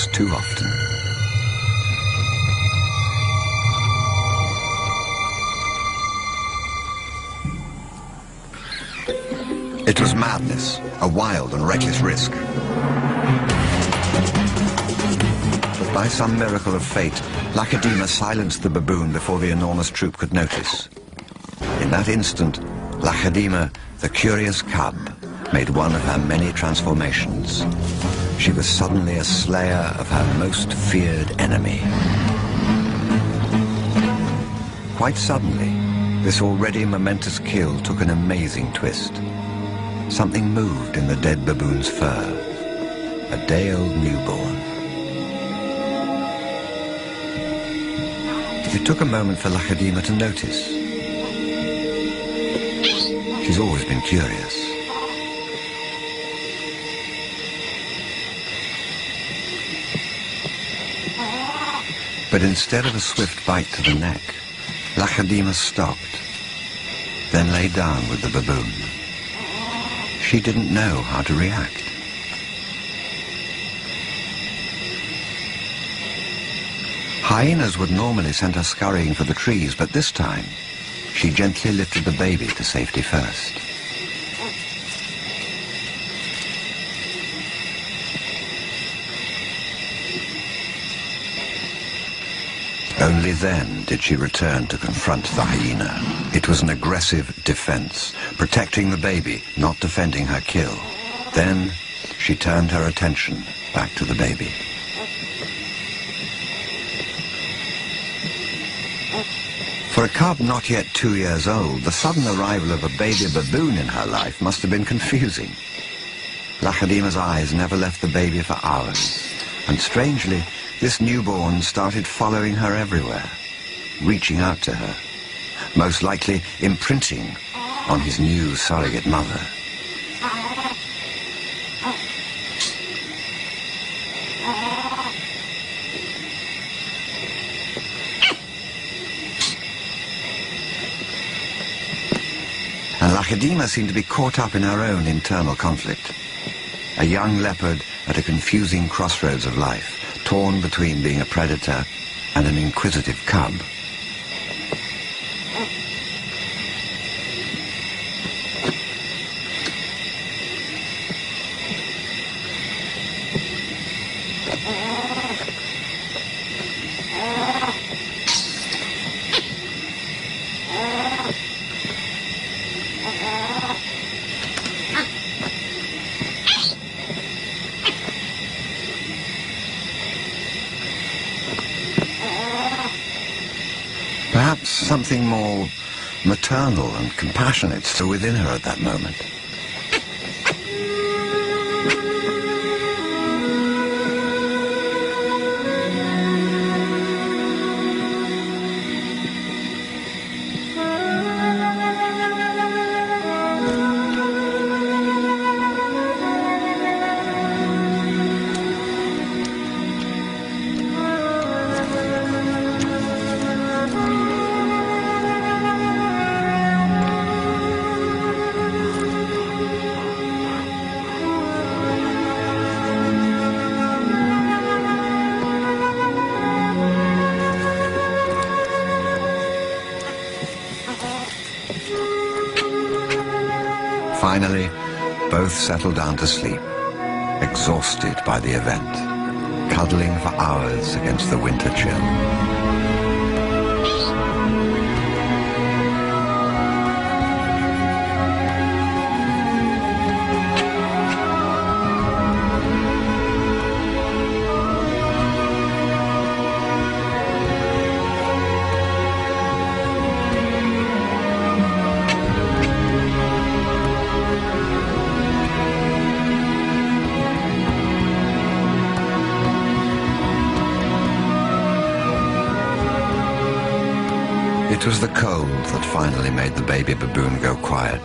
too often. It was madness, a wild and reckless risk. But by some miracle of fate, Lacedaemon silenced the baboon before the enormous troop could notice. In that instant, Lacedaemon, the curious cub, made one of her many transformations. She was suddenly a slayer of her most feared enemy. Quite suddenly, this already momentous kill took an amazing twist. Something moved in the dead baboon's fur. A day-old newborn. It took a moment for Lacedaemon to notice. She's always been curious. But instead of a swift bite to the neck, Lacedaemon stopped, then lay down with the baboon. She didn't know how to react. Hyenas would normally send her scurrying for the trees, but this time, she gently lifted the baby to safety first. Only then did she return to confront the hyena. It was an aggressive defense, protecting the baby, not defending her kill. Then she turned her attention back to the baby. For a cub not yet 2 years old, the sudden arrival of a baby baboon in her life must have been confusing. Lacedaemon's eyes never left the baby for hours, and strangely, this newborn started following her everywhere, reaching out to her, most likely imprinting on his new surrogate mother. And Lacedaemon seemed to be caught up in her own internal conflict. A young leopard at a confusing crossroads of life, torn between being a predator and an inquisitive cub. Perhaps something more maternal and compassionate still within her at that moment. Finally, both settled down to sleep, exhausted by the event, cuddling for hours against the winter chill. It was the cold that finally made the baby baboon go quiet.